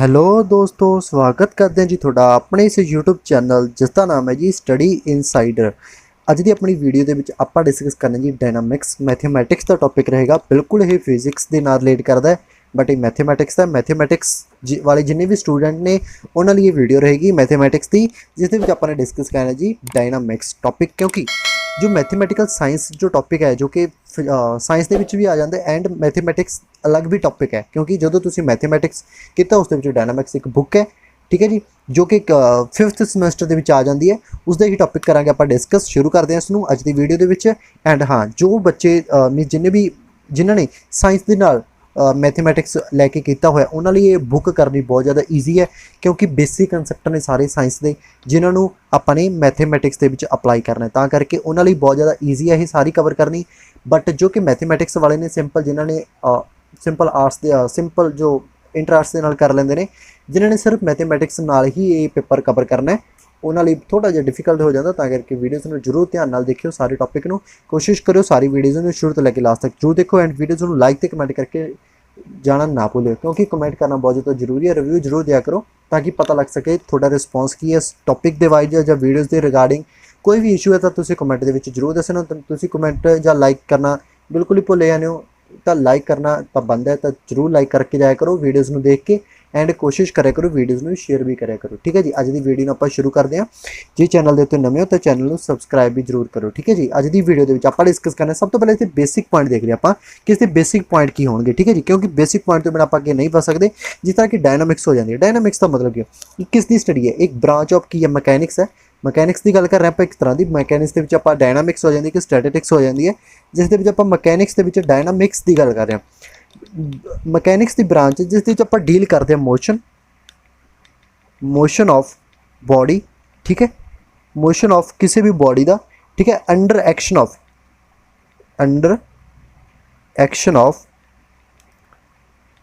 Hello ਦੋਸਤੋ, ਸਵਾਗਤ ਕਰਦੇ ਹਾਂ ਜੀ ਤੁਹਾਡਾ ਆਪਣੇ ਇਸ YouTube ਚੈਨਲ ਜਿਸ ਦਾ ਨਾਮ ਹੈ ਜੀ ਸਟੱਡੀ ਇਨਸਾਈਡਰ। ਅੱਜ ਦੀ ਆਪਣੀ ਵੀਡੀਓ ਦੇ ਵਿੱਚ ਆਪਾਂ ਡਿਸਕਸ ਕਰਨਾ ਜੀ ਡਾਇਨਾਮਿਕਸ ਮੈਥਮੈਟਿਕਸ ਦਾ ਟੌਪਿਕ ਰਹੇਗਾ। ਬਿਲਕੁਲ ਇਹ ਫਿਜ਼ਿਕਸ ਦੇ ਨਾਲ ਰਿਲੇਟ ਕਰਦਾ ਹੈ ਬਟ ਇਹ ਮੈਥਮੈਟਿਕਸ ਦਾ। ਮੈਥਮੈਟਿਕਸ ਵਾਲੇ ਜਿੰਨੇ ਵੀ ਸਟੂਡੈਂਟ ਨੇ ਉਹਨਾਂ ਲਈ ਇਹ ਵੀਡੀਓ ਰਹੇਗੀ ਮੈਥਮੈਟਿਕਸ ਦੀ, ਜਿਸ ਦੇ ਵਿੱਚ ਆਪਾਂ ਨੇ ਡਿਸਕਸ ਕਰਨਾ ਜੀ ਡਾਇਨਾਮਿਕਸ ਟੌਪਿਕ। ਕਿਉਂਕਿ जो मैथमैटिकल साइंस जो टॉपिक है जो कि साइंस ਦੇ ਵਿੱਚ ਵੀ ਆ ਜਾਂਦਾ ਐਂਡ मैथमैटिक्स अलग भी टॉपिक है, क्योंकि जो ਤੁਸੀਂ मैथमैटिक्स ਕੀਤਾ ਉਸ ਦੇ ਵਿੱਚ डायनामिक्स एक बुक है, ठीक है जी, जो कि 5th ਸਮੈਸਟਰ ਦੇ ਵਿੱਚ ਆ ਜਾਂਦੀ ਹੈ। ਉਸ ਦਾ ਹੀ ਟੌਪਿਕ ਕਰਾਂਗੇ ਆਪਾਂ ਡਿਸਕਸ। ਸ਼ੁਰੂ ਕਰਦੇ ਹਾਂ ਇਸ ਨੂੰ ਅੱਜ ਦੀ ਵੀਡੀਓ ਦੇ ਵਿੱਚ। ਐਂਡ ਹਾਂ, ਜੋ ਬੱਚੇ ਜਿਨ੍ਹਾਂ ਨੇ ਸਾਇੰਸ ਦੇ ਨਾਲ मैथमैटिक्स लैके किया हुआ उन्होंने ये बुक करनी बहुत ज़्यादा ईजी है, क्योंकि बेसिक कंसैप्ट ने सारे साइंस के जिन्होंने अपने मैथमैटिक्स के अप्लाई करना है, करके उन्होंने बहुत ज़्यादा ईजी है ये सारी कवर करनी। बट जो कि मैथमैटिक्स वाले ने सिंपल जिन्होंने सिंपल आर्ट्स के सिंपल जो इंटर आर्ट्स के नाल कर लेंगे ने, जिन्होंने सिर्फ मैथमैटिक्स नाल ही ये पेपर कवर करना है, उन्होंने थोड़ा जिहा डिफिकल्ट हो जाता। करके वीडियोज़ में जरूर ध्यान नाल देखियो सारे टॉपिक को, कोशिश करो सारी वीडियोज़ में शुरू तो लैके लास्ट तक जरूर देखो। एंड वीडियोज़ में लाइक तो कमेंट करके जाना ना भूलियो, क्योंकि कमेंट करना बहुत ज़्यादा जरूरी है। रिव्यू जरूर दिया करो ताकि पता लग सके थोड़ा रिस्पॉन्स की है इस टॉपिक के वाइज या वीडियोज़ के रिगार्डिंग कोई भी इशू है तो तुसीं कमेंट के जरूर दसना। तुसीं कमेंट या लाइक करना बिल्कुल ही भुल जाने हो, तो लाइक करना पाबंद है, तो जरूर लाइक करके जाया करो वीडियोज़ में देख के। एंड कोशिश करें करो वीडियोज़ में शेयर भी करें करो, ठीक है जी। अज की वीडियो आप शुरू करते हैं जी। चैनल के उत्ते नवे हो तो चैनल को सबसक्राइब भी जरूर करो, ठीक है जी। अज की वीडियो के आप डिस्कस करना सब तो पहले इतने बेसिक पॉइंट देख रहे हैं कि इसके बेसिक पॉइंट की होंगे, ठीक है जी, क्योंकि बेसिक पॉइंट तो बिना आप अगे नहीं पढ़ सकते। जिस तरह की डायनामिक्स हो जाती है, डायनामिक्स का मतलब क्या, किस दी स्टडी है, एक ब्रांच ऑफ की है मैकेनिक्स है। मैकेनिक्स की गल कर रहे हैं आप, एक तरह की मैकेनिक्स के आप डायनामिक्स हो जाती है कि स्टैटिस्टिक्स हो जाती है, जिस आप मैकेनिक्स के डायनामिक्स की गल कर रहे हैं। मैकेनिक्स की ब्रांच जिस आप डील करते हैं मोशन ऑफ बॉडी, ठीक है, मोशन ऑफ किसी भी बॉडी का, ठीक है, under action of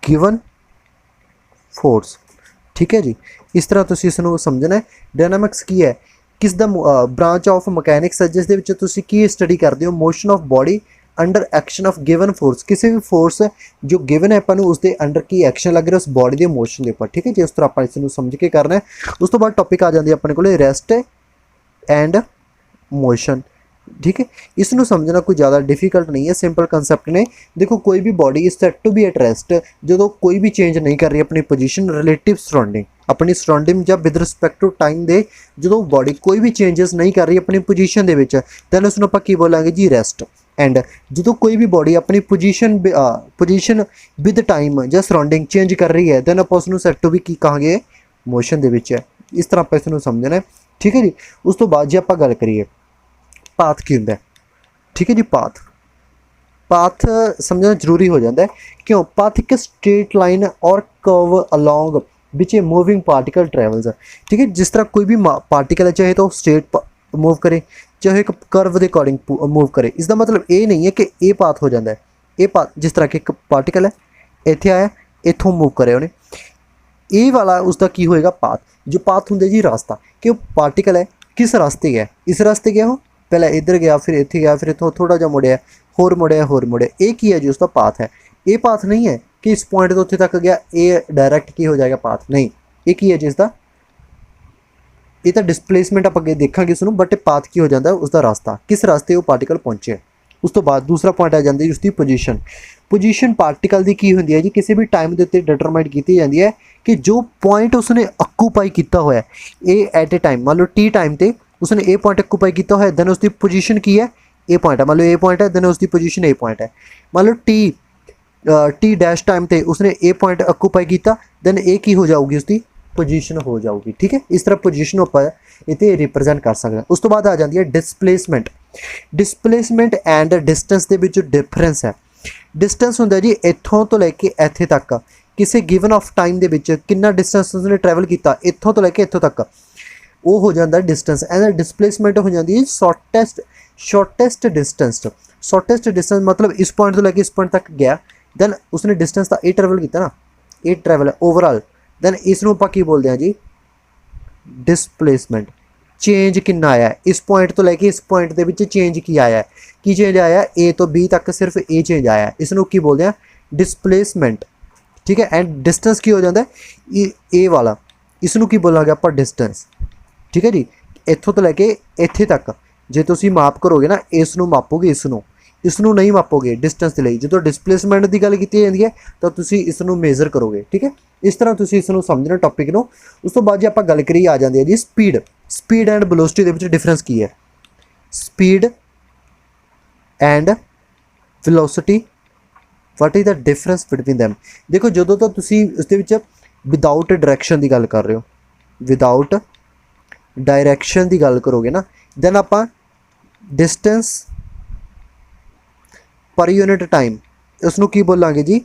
given force, ठीक है जी। इस तरह तुसीं इसनूं समझना है। डायनामिक्स की है, किस दा ब्रांच ऑफ मैकेनिक्स है जिस दे विच तुसीं की स्टडी करते हो, motion of body under action of given force. किसी भी फोर्स जो गिवन है अपन उसके अंडर की एक्शन लग रहा है उस बॉडी के मोशन के ऊपर, ठीक है जी। उस तरह आप इसनूं समझ के करना है। उस तो बाद टॉपिक आ जाती है अपने को रेस्ट एंड मोशन, ठीक है। इसनूं समझना कोई ज़्यादा डिफिकल्ट नहीं है, सिंपल कंसैप्ट ने। देखो कोई भी body is set to be at rest जो कोई भी चेंज नहीं कर रही अपनी पोजीशन रिलेटिव सराउंडिंग, अपनी सराउंडिंग या विद रिस्पैक्ट टू टाइम दे जो बॉडी कोई भी चेंजेस नहीं कर रही अपनी पोजीशन दे विच, दैन उसनूं आपां की बोलांगे जी रेस्ट। एंड जो कोई भी बॉडी अपनी पोजीशन विद टाइम या सराउंडिंग चेंज कर रही है, दैन आप उसनूं सैट टू भी की कहांगे मोशन दे विच है। इस तरह आप इसनूं समझना है, ठीक है जी। उस तो बाद जे आपां गल करिए पाथ की हुंदा है, ठीक है जी। पाथ समझना जरूरी हो जाता है। क्यों? पाथ एक स्ट्रेट लाइन और curve along which a moving particle travels, ठीक है। जिस तरह कोई भी पार्टिकल है चाहे तो स्ट्रेट मूव करे चाहे एक कर्व के अकॉर्डिंग मूव करे, इसका मतलब ये नहीं है कि ये पाथ हो जाता है। ये पाथ जिस तरह कि एक पार्टिकल है इत्थे आया इत्थों मूव करे उन्हें, ये वाला उसका की होएगा पाथ। जो पाथ होंगे जी रास्ता, कि वो पार्टिकल है किस रास्ते गया, इस रास्ते गया हो, पहले इधर गया फिर इत्थे गया फिर इत्थों थोड़ा जा मुड़िया होर मुड़िया, ये की है जी उसका पाथ है। ये पाथ नहीं है कि इस पॉइंट तो उत्थे तक गया ये डायरैक्ट की हो जाएगा पाथ, नहीं। ये की है जिसका ये तो डिस्प्लेसमेंट आप अगे देखा उसनूं, बट पाथ की हो जाता है उसका रास्ता, किस रास्ते वो पार्टिकल पहुँचे। उस तो बाद दूसरा पॉइंट आ जाती है उसकी पोजीशन पार्टिकल की की होंदी है जी, किसी भी टाइम के उत्ते डिटरमाइन की जाती है कि जो पॉइंट उसने अक्यूपाई किया होया ये एट ए टाइम, मान लो टी टाइम पर उसने ए पॉइंट अक्यूपाई किया होया, दैन उसकी पोजीशन की है ए पॉइंट है, मान लो ए पॉइंट है, दैन उसकी पोजीशन ए पॉइंट है। मान लो टी डैश टाइम पे उसने ए पॉइंट अक्यूपाई किया, दैन ए की हो जाऊगी उसकी पोजीशन हो जाऊगी, ठीक है। इस तरह पोजीशन आप इतने रिप्रजेंट कर सकते हैं। उस तो बाद आ जाती है डिस्प्लेसमेंट एंड डिस्टेंस के बीच डिफरेंस है। डिस्टेंस होंगे जी इत्थों तो लैके इत्थे तक, किसी गिवन ऑफ टाइम के कितना डिस्टेंस उसने ट्रैवल किया इत्थों तो लैके इत्थों तक, वो हो जाता है डिस्टेंस। एंड डिस्प्लेसमेंट हो जाती है शॉर्टेस्ट डिस्टेंस मतलब इस पॉइंट तो लैके इस पॉइंट तक गया, दैन उसने डिस्टेंस का ए ट्रैवल किया ना, ए ट्रैवल ओवरऑल, दैन इसनूं आपां की बोलते हैं जी डिस्प्लेसमेंट। चेंज कितना आया इस पॉइंट तो लैके इस पॉइंट के विच चेंज की आया, ए तो बी तक सिर्फ ए चेंज आया, इसनूं की बोलते हैं डिस्प्लेसमेंट, ठीक है। एंड डिस्टेंस की हो जाता है ए वाला, इसनों की बोलांगे आप डिस्टेंस, ठीक है जी। इत्थों तो लैके इत्थे तक जे तुसीं माप करोगे ना, इस नूं मापोगे, इसनों नहीं मापोगे डिस्टेंस के लिए। जो डिसप्लेसमेंट की गल की जाती है तो तुसीं इसनों मेजर करोगे, ठीक है। इस तरह तुसीं इसनों समझना टॉपिक नूं। उस तो बाद जे आपां गल करिए आ जाती है जी स्पीड एंड वेलोसिटी दे विच डिफरेंस की है। Speed and velocity, what is the difference between them. देखो जो तो तुसीं उसदे विच विदाउट डायरैक्शन की गल कर रहे हो, विदाउट डायरैक्शन की गल करोगे ना, दैन आपां डिस्टेंस पर यूनिट टाइम इसनों की बोलांगे जी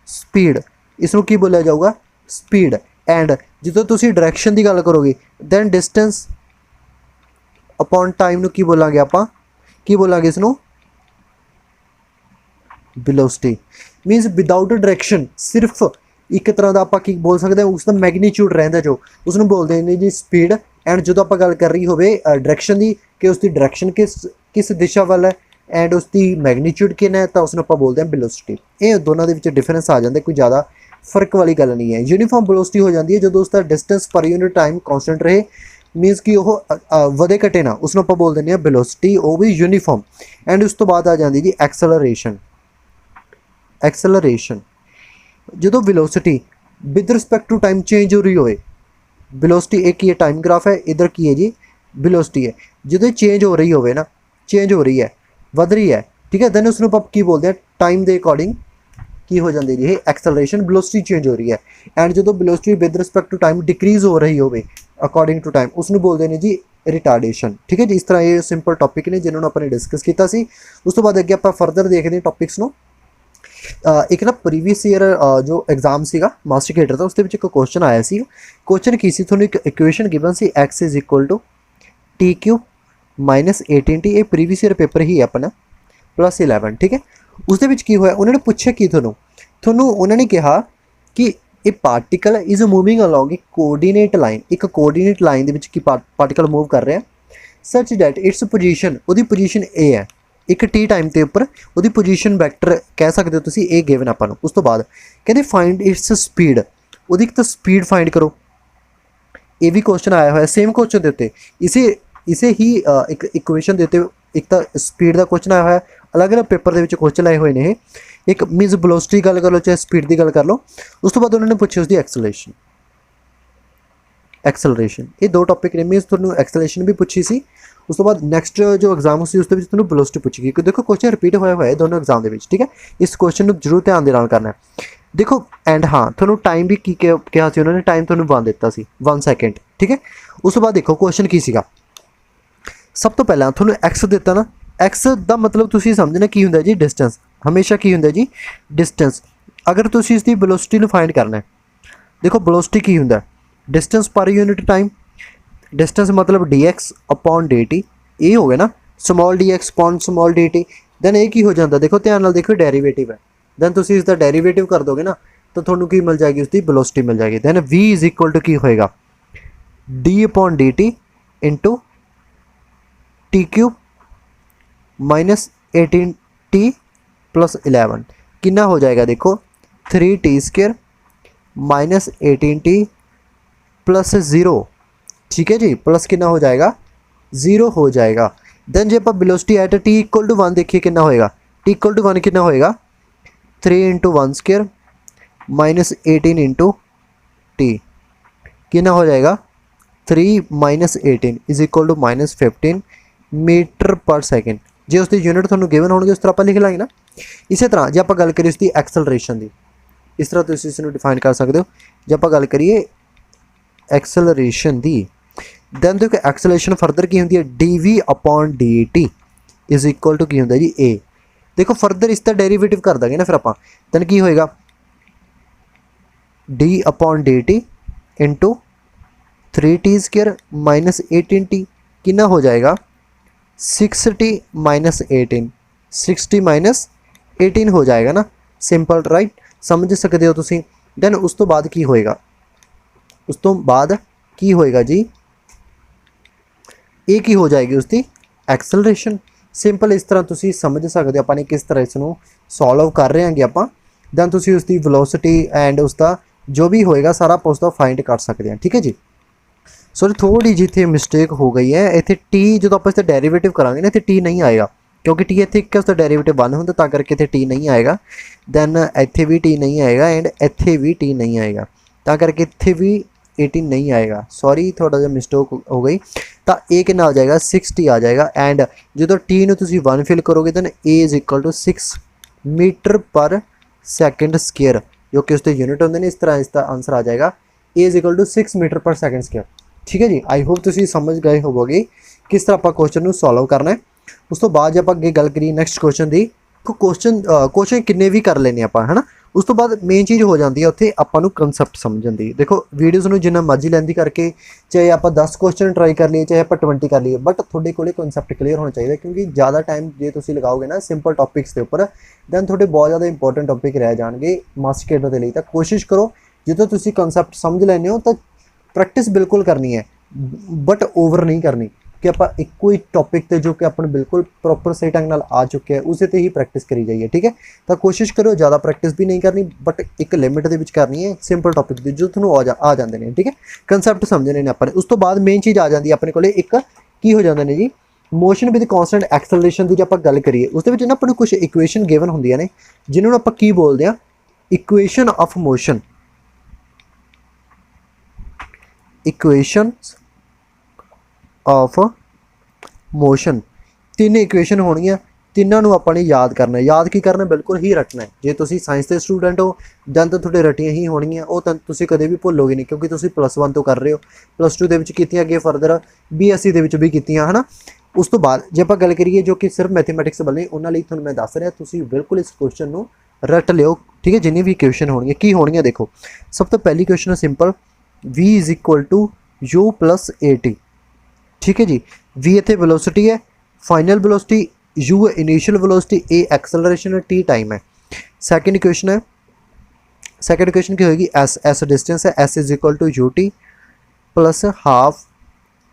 स्पीड, इसनों की बोलिया जाऊगा स्पीड। एंड जो तुसीं डायरैक्शन की गल करोगे दैन डिस्टेंस अपॉन टाइम नूं की बोलांगे आपां, की बोलांगे इसनों वेलोसिटी। मीनस विदाउट डायरैक्शन सिर्फ एक तरह का आप बोल सकते हैं उसका मैगनीट्यूड रहिंदा जो उसनों बोलते हैं जी स्पीड। एंड जो आप गल कर रही हो डायरैक्शन की कि उसकी डायरैक्शन किस दिशा वाल है एंड उसकी मैगनीट्यूड कितना है, तो उसनों आप बोलते हैं वेलोसिटी। ये दोनों के डिफरेंस आ जाता है, कोई ज़्यादा फर्क वाली गल नहीं है। यूनीफॉर्म वेलोसिटी हो जाती है जो उसका डिस्टेंस पर यूनिट टाइम कॉन्सटेंट रहे, मीनस कि वधे घटे ना, उसनों आप बोल दें वेलोसिटी, वो भी यूनीफॉर्म। एंड उस तो बाद आ जाती जी एक्सलरेशन। एक्सलरेशन जो velocity with respect to time change हो रही हो, वेलोसिटी एक ही है टाइम ग्राफ है, इधर की है जी वेलोसिटी है। जो चेंज हो रही हो ना, चेंज हो रही है, वध रही है, ठीक है, दैन उसनों आप की बोलते हैं टाइम के अकॉर्डिंग की हो जाती है एक्सलरेशन, वेलोसिटी चेंज हो रही है। एंड जो velocity with respect to time decrease हो रही हो अकॉर्डिंग टू टाइम, उसनों बोलते हैं जी रिटार्डेशन, ठीक है जी। इस तरह ये सिंपल टॉपिक ने जिन्होंने अपने डिस्कस किया सी। उस तो बाद अगे आप फरदर देखते हैं टॉपिक्स नूं। एक ना प्रीवियस ईयर जो एग्जाम सीगा मास्टर कैडर का, उसके एक क्वेश्चन आया सी। क्वेश्चन की सी, थोड़ी एक इक्वेशन गिवन सी x is equal to t cube minus 18t। ये प्रीवियस ईयर पेपर ही है अपना +11, ठीक है। उसके विच की होया, उन्होंने पूछा कि थोनों उन्होंने कहा कि ये पार्टिकल इज मूविंग अलॉन्ग एक कोऑर्डिनेट लाइन, एक कोऑर्डिनेट लाइन दे विच की पार्टिकल मूव कर रहे हैं सच डैट इट्स पोजीशन, वो पोजीशन ए है एक टी टाइम के उपर, वो पोजीशन वैक्टर कह सकते हो तुम, ए गिवन आपां नूं। उस तो बाद कहते फाइंड इट्स स्पीड, वो तो स्पीड फाइंड करो। ये भी क्वेश्चन आया हुआ है सेम क्वेश्चन के उत्ते, इसे ही एक इक्वेशन देते, एक तो स्पीड का क्वेश्चन आया हुआ है, अलग अलग पेपर के क्वेश्चन आए हुए हैं। एक मीनस वेलोसिटी गल कर लो चाहे स्पीड की गल कर लो। उस तो बाद उन्होंने पूछी उसकी एक्सलरेशन, ये दो टॉपिक ने। मीनस तुहानूं एक्सलरेशन भी पूछी सी, उस तो बाद नैक्सट जो एग्जाम से उसके तुहानूं वेलोसिटी पूछी गई। देखो क्वेश्चन रिपीट होया हुआ है दोनों एग्जाम के, ठीक है। इस क्वेश्चन को जरूर ध्यान दे नाल करना है। देखो एंड हाँ थोड़ा टाइम भी की कहा सी उन्होंने, टाइम थोड़ा 1 दिता सी 1 सैकेंड, ठीक है। उस तो बाद देखो क्वेश्चन की सीगा, सब तो पहला थोड़ा एक्स दिता ना, एक्स का मतलब तुसीं समझना की हुंदा जी डिस्टेंस, हमेशा की हुंदा जी डिस्टेंस। अगर तुसीं इसकी वेलोसिटी नूं फाइंड करना है, देखो वेलोसिटी की हुंदा डिस्टेंस पर यूनिट टाइम, डिस्टेंस मतलब dx अपॉन dt, ये हो गया ना small dx upon small dt। Then ये की हो जाता, देखो ध्यान नाल देखो डेरीवेटिव है, दैन तुसीं इसका डेरीवेटिव कर दोगे ना तो थोड़ा की मिल जाएगी, उसकी वेलोसिटी मिल जाएगी। Then v is equal to की होएगा d upon dt into t cube minus 18t plus 11 कितना हो जाएगा, देखो 3t² माइनस 18t प्लस 0, ठीक है जी, प्लस कितना हो जाएगा 0 हो जाएगा। दैन जो आप velocity at t equal to 1 देखिए कितना होएगा, t इक्वल टू 1 कितना होएगा 3 × 1² माइनस 18 इंटू टी, कितना हो जाएगा 3 minus 18 is equal to minus 15 metre per second. जो उसकी यूनिट थोड़ा गिवन होंगे उस तरह आप लिख लाँगे ना। इस तरह जो आप गल करिए उसकी एक्सलरेशन की, इस तरह तुम इसको डिफाइन कर सकते हो। जो आप गल करिए एक्सलरेशन की, दैन देखो एक्सलरेशन फरदर की होंगी है dv upon dt is equal to की होंगे जी a। देखो फरदर इसका डेरीवेटिव कर देंगे ना फिर आप, दैन की होएगा d upon dt into 3t² minus 18t कितना हो जाएगा 6t माइनस 18, 6t माइनस 18 हो जाएगा ना, सिंपल राइट, समझ सकते हो तुम। दैन उस तो बाद की होएगा, उस तो बाद की होएगा जी ये की हो जाएगी उसकी एक्सलरेशन। सिंपल इस तरह तुम समझ सकते हो अपने किस तरह इसनों सॉल्व कर रहे हैं आप। दैन तुसी उसकी वेलोसिटी एंड उसका जो भी होएगा सारा आप उसका फाइंड कर सकते हैं। ठीक है जी। सॉरी थोड़ी जी इतने मिसटेक हो गई है, इतने टी जो आप इसका डेरीवेटिव करांगे ना, इतने टी नहीं आएगा क्योंकि टी इतने एक उसका डेरीवेटिव 1 होंगे, तां करके इतने टी नहीं आएगा। दैन इत्थे भी टी नहीं आएगा एंड इत्थे भी टी नहीं आएगा, तां करके इत्थे भी 18 नहीं आएगा। सॉरी थोड़ा जिहा मिसटेक हो गई। तो ए कितना आ जाएगा 60 आ जाएगा एंड जो टी नूं तुसीं 1 फिल करोगे then a is equal to 6 metre per second square, जो कि उसके यूनिट होंगे ने। इस तरह इसका आंसर आ जाएगा ए is equal to 6 metre per second square. ठीक है जी। आई होप तुसीं समझ गए होवोगे किस तरह आप क्वेश्चन सॉल्व करना है। उस तो बाद जब अगे गल करिए नैक्सट क्वेश्चन की, क्वेश्चन किन्ने भी कर लेने आप है ना। उस तो बाद मेन चीज़ हो जाती है उत्थे आपां नूं कंसैप्ट समझण दी। देखो वीडियोज़ नूं जिन्ना मर्जी लेंदी करके चाहे आप 10 क्वेश्चन ट्राई कर लिए चाहे आप 20 कर लिए, बट तुहाडे कोले कंसैप्ट क्लीयर होना चाहिए, क्योंकि ज़्यादा टाइम जे तुसीं लगाओगे ना सिंपल टॉपिक्स के उपर दैन तुहाडे बहुत ज़्यादा इंपॉर्टेंट टॉपिक रह जाएंगे मास्टर कैडर के लिए। तो कोशिश करो जो तुसीं कंसैप्ट समझ लैंदे हो तो प्रैक्टिस बिल्कुल करनी है, बट ओवर नहीं करनी कि आप एको ही टॉपिक ते जो कि अपन बिल्कुल प्रॉपर सही ढंग नाल आ चुके हैं उसे ते ही प्रैक्टिस करी जाइए। ठीक है। तो कोशिश करो ज़्यादा प्रैक्टिस भी नहीं करनी, बट एक लिमिट के विच करनी है सिंपल टॉपिक की जो थोड़ा आ जाते हैं। ठीक है। कंसैप्ट समझने ने अपन। उस तो बाद मेन चीज़ आ जाती है अपने को एक की हो जाते हैं जी मोशन विद कॉन्सटेंट एक्सेलरेशन की। जो आप गल करिए उस ना अपन कुछ इक्वेशन गिवन होंदियां ने जिन्होंने आप की बोलते हैं equation of motion. Equation of motion तीन इक्वेशन होनियां, तिन्हों आपने याद करना है। याद की करना बिल्कुल ही रटना है। जे तुसी साइंस के स्टूडेंट हो दैन तो थोड़े रटियां ही होनियां, वो तुसी कदे भी भुलोगे नहीं क्योंकि तुसी +1 तो कर रहे हो, +2 के कीतियां अगे फरदर BSc के भी कीतियां है ना। उस तो बाद जे आप गल करिए जो कि सिर्फ मैथेमैटिक्स वाले उन्होंने थोड़ा मैं दस रहा, तुसी बिल्कुल इस क्वेश्चन को रट लियो। ठीक है। जिन्नी भी इक्वेशन होनी की होनी देखो सब तो पहली क्वेश्चन है simple V is equal to U + AT। ठीक है जी। V इतने वेलोसिटी है, final velocity U initial velocity, A acceleration है, T टाइम है। सेकंड इक्वेशन है, सेकंड इक्वेशन की होगी S डिस्टेंस है, S is equal to UT + half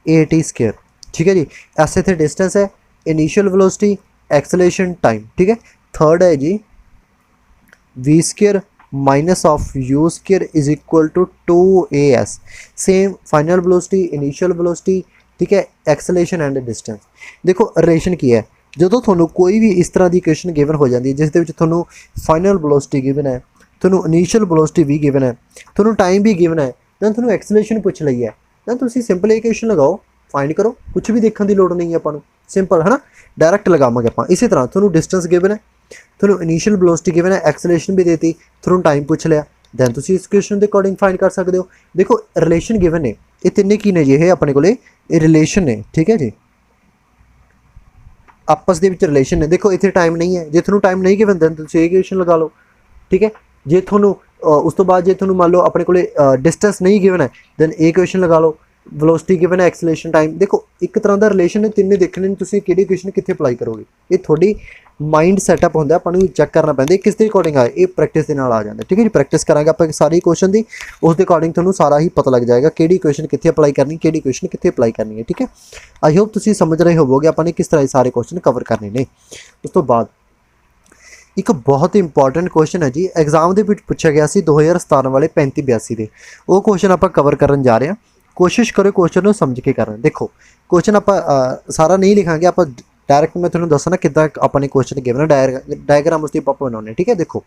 AT square. ठीक है जी। S इतने डिस्टेंस है, इनिशियल वेलोसिटी, एक्सेलरेशन, टाइम। ठीक है। थर्ड है जी V square minus of U square is equal to 2AS। Same final velocity, initial velocity, ठीक है, एक्सेलरेशन एंड डिस्टेंस। देखो रिलेशन की है जो थोनों कोई भी इस तरह की इक्वेशन गिवन हो जाती है जिस थोनों फाइनल वेलोसिटी गिवन है, थोनों इनिशियल वेलोसिटी भी गिवन है, थोनों टाइम भी गिवन है, दैन थोनों एक्सेलरेशन पूछ ली है, दैन तुसीं सिंपल इक्वेशन लगाओ, फाइंड करो, कुछ भी देखने की लोड़ नहीं है अपन सिंपल है ना, डायरैक्ट लगावांगे आप। इसी तरह थोनों डिस्टेंस गिवन है, थोनों इनिशियल वेलोसिटी गिवन है, एक्सेलरेशन भी देती, थोनों टाइम पूछ लिया, दैन तुसीं इस क्वेश्चन के अकॉर्डिंग फाइंड कर सकते हो। देखो रिलेशन गिवन है, ये तिन्ने की ने जी ये अपने को रिलेशन है। ठीक है जी। आपस के रिलेशन ने। देखो इतने टाइम नहीं है, जो थोड़ा टाइम नहीं गिवन दैन तुसीं इक्वेशन लगा लो। ठीक है। जे थोनों उस तो बाद जे थोनों मान लो अपने को डिस्टेंस नहीं गिवन है दैन इक्वेशन लगा लो, वेलोसिटी गिवन है, एक्सेलरेशन, टाइम। देखो एक तरह का रिलेशन है, तिन्ने देखने ने तुसीं किहड़ी इक्वेशन कित्थे अप्लाई करोगे, ये थोड़ी माइंड सैटअप होंदा, अपन नूं चैक करना पैंदा किस दे अकॉर्डिंग आए, ये प्रैक्टिस के नाल आ जाता। ठीक है जी। प्रैक्टिस करांगे आपां सारी क्वेश्चन की, उस दे अकॉर्डिंग तुहानूं सारा ही पता लग जाएगा किहड़ी इक्वेशन कित्थे अप्लाई करनी, किहड़ी इक्वेशन कित्थे अप्लाई करनी है। ठीक है। आई होप तुसीं समझ रहे होवोगे आपां ने किस तरह सारे क्वेश्चन कवर करने ने। उस तो बाद एक बहुत इंपॉर्टेंट क्वेश्चन है जी, एग्जाम के पूछा गया सी 2017 वाले 3582 के, वो क्वेश्चन आप कवर करन जा रहे हैं। कोशिश करो क्वेश्चन को समझ के करना। देखो क्वेश्चन आप सारा नहीं लिखांगे, आप डायरैक्ट मैं थोड़ा दसना कितना अपने क्वेश्चन गिवन डायग्राम उसकी आप बनाने। ठीक है। देखो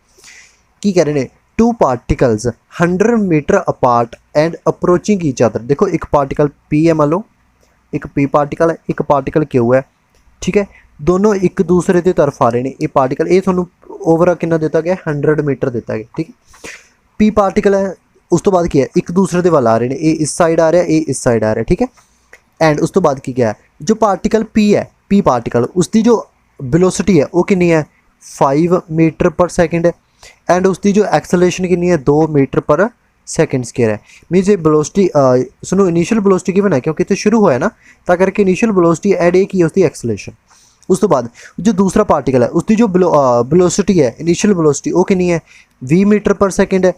की कह रहे हैं, 2 particles 100 metre apart and approaching each other. देखो एक पार्टिकल P है, मान लो एक P पार्टिकल है, एक पार्टिकल Q है। ठीक है। दोनों एक दूसरे की तरफ आ रहे हैं। ये पार्टिकल ये थोड़ा ओवर कितना दिता गया 100 मीटर दिता गया। ठीक है। P पार्टिकल है, उस तो बाद की है एक दूसरे के वाल आ रहे हैं, ये इस साइड आ रहा है, ये इस साइड आ रहा है। ठीक है। एंड उस तो बाद की क्या है, जो पार्टिकल P है, P पार्टिकल उसकी जो वेलोसिटी है वो कितनी है 5 मीटर पर सेकंड है, एंड उसकी जो एक्सेलरेशन कितनी है 2 मीटर पर सेकंड स्क्वायर है। मीनस ये वेलोसिटी सुनो इनिशियल वेलोसिटी गिवन है क्योंकि तो शुरू होया ना, तां करके इनिशियल वेलोसिटी एड एक ही है उसकी एक्सेलरेशन। उस तो बाद जो दूसरा पार्टिकल है उसकी जो वेलोसिटी है इनिशियल वेलोसिटी वो कितनी है 20 मीटर पर सेकंड है।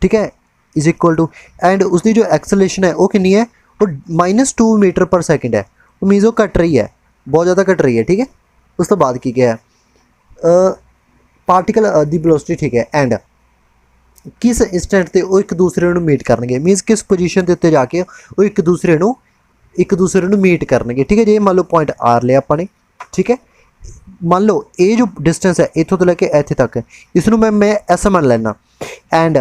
ठीक है। इज इक्वल टू एंड उसकी जो एक्सेलरेशन है वो कितनी है, वो -2 मीटर पर सेकंड है। वो मीन्स वो घट रही है, बहुत ज़्यादा घट रही है। ठीक है। उस तो बाद की क्या है ਪਾਰਟੀਕਲ ਦੀ ਵੈਲੋਸਿਟੀ ਠੀਕ ਹੈ ਐਂਡ ਕਿਸ ਇੰਸਟੈਂਟ ਤੇ ਉਹ ਇੱਕ ਦੂਸਰੇ ਨੂੰ ਮੀਟ ਕਰਨਗੇ, ਮੀਨਸ ਕਿਸ ਪੋਜੀਸ਼ਨ ਦੇ ਉੱਤੇ ਜਾ ਕੇ ਉਹ ਇੱਕ ਦੂਸਰੇ ਨੂੰ ਮੀਟ ਕਰਨਗੇ। ਠੀਕ ਹੈ ਜੀ, ਇਹ ਮੰਨ ਲਓ ਪੁਆਇੰਟ ਆਰ ਲਿਆ ਆਪਾਂ ਨੇ। ਠੀਕ ਹੈ, ਮੰਨ ਲਓ ਇਹ ਜੋ ਡਿਸਟੈਂਸ ਹੈ ਇੱਥੋਂ ਤੋਂ ਲੈ ਕੇ ਇੱਥੇ ਤੱਕ, ਇਸ ਨੂੰ ਮੈਂ ਐਸ ਮੰਨ ਲੈਣਾ ਐਂਡ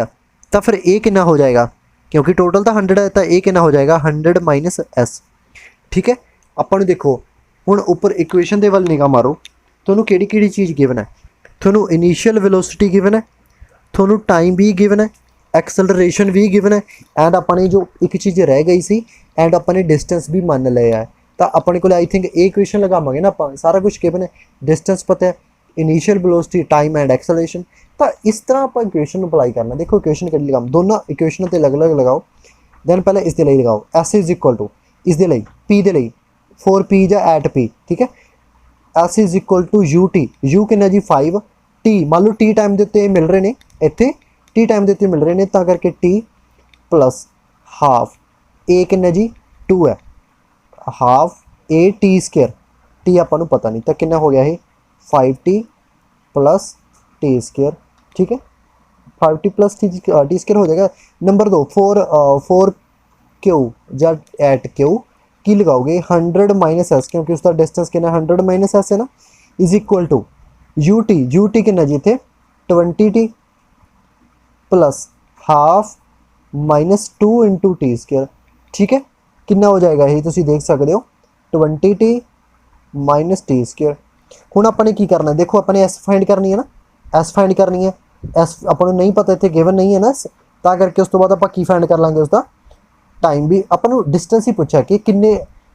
ਤਾਂ ਫਿਰ ਇਹ ਕਿੰਨਾ ਹੋ ਜਾਏਗਾ, ਕਿਉਂਕਿ ਟੋਟਲ ਤਾਂ 100 ਹੈ ਤਾਂ ਇਹ ਕਿੰਨਾ ਹੋ ਜਾਏਗਾ 100 ਮਾਈਨਸ ਐਸ। ਠੀਕ ਹੈ, ਆਪਾਂ ਨੂੰ ਦੇਖੋ ਹੁਣ ਉੱਪਰ ਇਕੁਏਸ਼ਨ ਦੇ ਵੱਲ ਨਿਗਾਹ ਮਾਰੋ, ਤੁਹਾਨੂੰ ਕਿਹੜੀ ਕਿਹੜੀ ਚੀਜ਼ ਗਿਵਨ ਹੈ, ਤੁਹਾਨੂੰ ਇਨੀਸ਼ੀਅਲ ਵੈਲੋਸਿਟੀ ਗਿਵਨ ਹੈ, ਤੁਹਾਨੂੰ ਟਾਈਮ ਵੀ ਗਿਵਨ ਹੈ, ਐਕਸਲਰੇਸ਼ਨ ਵੀ ਗਿਵਨ ਹੈ ਐਂਡ ਆਪਾਂ ਨੇ ਜੋ ਇੱਕ ਚੀਜ਼ ਰਹਿ ਗਈ ਸੀ ਐਂਡ ਆਪਾਂ ਨੇ ਡਿਸਟੈਂਸ ਵੀ ਮੰਨ ਲਿਆ ਹੈ। ਤਾਂ ਆਪਣੇ ਕੋਲ ਆਈ ਥਿੰਕ ਇਹ ਇਕੁਏਸ਼ਨ ਲਗਾਵਾਂਗੇ ਨਾ ਆਪਾਂ, ਸਾਰਾ ਕੁਝ ਗਿਵਨ ਹੈ, ਡਿਸਟੈਂਸ ਪਤਾ ਹੈ, initial velocity, time and acceleration. ਤਾਂ ਇਸ ਤਰ੍ਹਾਂ ਆਪਾਂ ਇਕੁਏਸ਼ਨ ਨੂੰ ਅਪਲਾਈ ਕਰਨਾ। ਦੇਖੋ ਇਕੁਏਸ਼ਨ ਕਿਹੜੀ ਲਗਾਵਾਂ, ਦੋਨਾਂ ਇਕੁਏਸ਼ਨਾਂ 'ਤੇ ਅਲੱਗ-ਅਲੱਗ ਲਗਾਓ। ਦੈਨ ਪਹਿਲਾਂ ਇਸ ਦੇ ਲਈ ਲਗਾਓ S ਇਜ਼ ਇਕੁਅਲ ਟੂ, ਇਸ ਦੇ ਲਈ P ਦੇ ਲਈ 4P ਜਾਂ ਐਟ P। ਠੀਕ ਹੈ, S is equal to UT, U ਕਿੰਨਾ ਜੀ 5, T ਮੰਨ ਲਓ T ਟਾਈਮ ਦੇ ਉੱਤੇ ਮਿਲ ਰਹੇ ਨੇ, ਇੱਥੇ T ਟਾਈਮ ਦੇ ਉੱਤੇ ਮਿਲ ਰਹੇ ਨੇ ਤਾਂ ਕਰਕੇ T ਪਲੱਸ ਹਾਫ A ਕਿੰਨਾ ਜੀ 2 ਹੈ, half A T square, T ਆਪਾਂ ਨੂੰ ਪਤਾ ਨਹੀਂ ਤਾਂ ਕਿੰਨਾ ਹੋ ਗਿਆ ਇਹ 5T ਪਲੱਸ T ਸਕੇਅਰ। ਠੀਕ ਹੈ, 5T ਪਲੱਸ T ਸਕੇਅਰ ਹੋ ਜਾਏਗਾ। ਨੰਬਰ 2 4Q ਜਾਂ ਐਟ Q ਕੀ ਲਗਾਓਗੇ 100 ਮਾਈਨਸ ਐਸ, ਕਿਉਂਕਿ ਉਸਦਾ ਡਿਸਟੈਂਸ ਕਿੰਨਾ 100 ਮਾਈਨਸ ਐਸ ਹੈ ਨਾ, ਇਜ਼ ਇਕੁਅਲ ਟੂ UT ਕਿੰਨਾ ਜੀ ਇੱਥੇ 20T plus half minus 2 into T square. ठीक है, कितना हो जाएगा ये तुम देख सकते हो 20T माइनस टी स्केयर। हुण अपने की करना है, देखो अपने एस फाइंड करनी है ना, एस फाइंड करनी है, एस अपन नहीं पता इतने गिवन नहीं है ना, तो करके उस तो बाद आप की फाइंड कर लाँगे उसका टाइम भी। अपन डिस्टेंस ही पूछा कि किन्ने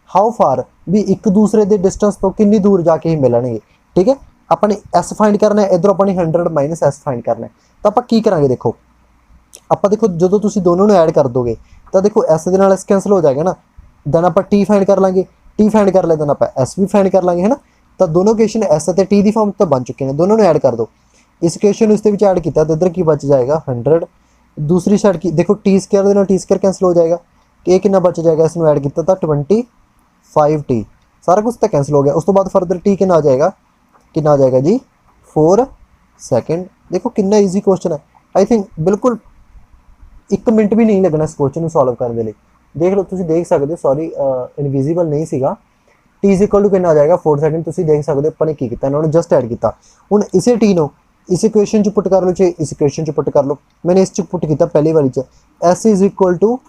हाउ फार भी एक दूसरे के डिस्टेंस तो किन्नी दूर जाके ही मिलणगे। ठीक है, अपने एस फाइंड करना है, इधर अपने 100 माइनस एस फाइंड करना है। तो आप की करांगे, देखो आप देखो जो तुम दोनों ने ऐड कर दोगे तो देखो एस के नाल एस कैंसल हो जाएगा ना, दैन आप टी फाइंड कर लाँगे, टी फाइंड कर ले दैन आप एस भी फाइंड कर लाँगे है ना। तो दोनों इक्वेशन एस और टी की फॉर्म तो बन चुके हैं, दोनों ने ऐड कर दो। इस इक्वेशन उसके ऐड किया तो इधर की बच जाएगा 100, दूसरी साइड की देखो T square T square cancel हो जाएगा, कि कितना बच जाएगा, इसमें ऐड किया था 25T, सारा कुछ तो कैंसिल हो गया। उस तो बाद फर्दर टी कितना आ जाएगा जी 4 सेकेंड। देखो कितना ईजी क्वेश्चन है, आई थिंक बिल्कुल 1 मिनट भी नहीं लगना इस क्वेश्चन को सॉल्व करने लिए। देख लो, तुम देख सकते हो, सॉरी इनविजिबल नहीं सीगा। टी इज इक्वल टू कितना आ जाएगा 4 सेकेंड, तुम देख सकते हो अपने की किया, इन्होंने जस्ट ऐड किया। हुण इसे टी नो इस इक्वेशन च पुट कर लो, चाहे इस इक्वेशन च पुट कर लो, मैंने इस च पुट किया पहली वाली च। S is equal to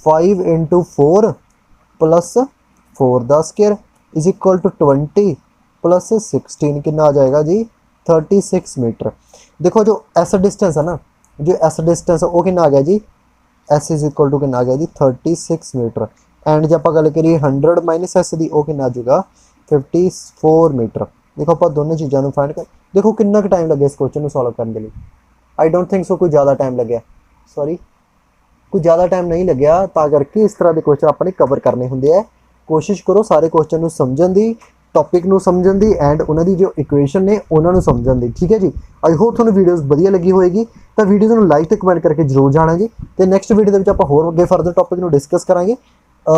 5 into 4 plus 4 the square is equal to 20 plus 16 कितना आ जाएगा जी 36 मीटर। देखो जो एस डिस्टेंस है ना, जो एस डिस्टेंस है वो कितना आ गया जी, एस इज इक्वल टू कितना आ गया जी 36 मीटर। एंड जब आप गल करिए 100 माइनस एस की, वो कितना आ जाएगा 54 मीटर। देखो आप दोनों चीज़ों को फाइंड कर, देखो कितना टाइम लगे इस क्वेश्चन को सॉल्व करने के लिए। आई डोंट थिंक सो कोई ज़्यादा टाइम लगे, सॉरी कुछ ज़्यादा टाइम नहीं लग्या, ता करके इस तरह के क्वेश्चन अपने कवर करने होंगे है। कोशिश करो सारे क्वेश्चन को समझण की, टॉपिक नूं समझण दी एंड उन्होंने जो इक्वेशन ने उन्होंने समझण दी। ठीक है जी, आई होप तुहानूं वीडियोज़ वधिया लगी होएगी, तो वीडियो को लाइक तो कमेंट करके जरूर जाना जी। तो नैक्सट वीडियो के आप होर अगे फर्दर टॉपिक को डिस्कस करांगे,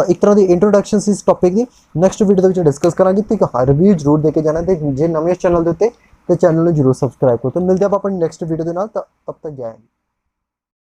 एक तरह की इंट्रोडक्शन इस टॉपिक की नैक्सट वीडियो के डिस्कस करांगे। तो एक रिव्यू जरूर देके जाना, तो जे नवे इस चैनल के उत्ते तो चैनल को जरूर सबसक्राइब करो। तो मिलते हैं अपनी नैक्सट वीडियो के नाल, तब तक जय हिंद।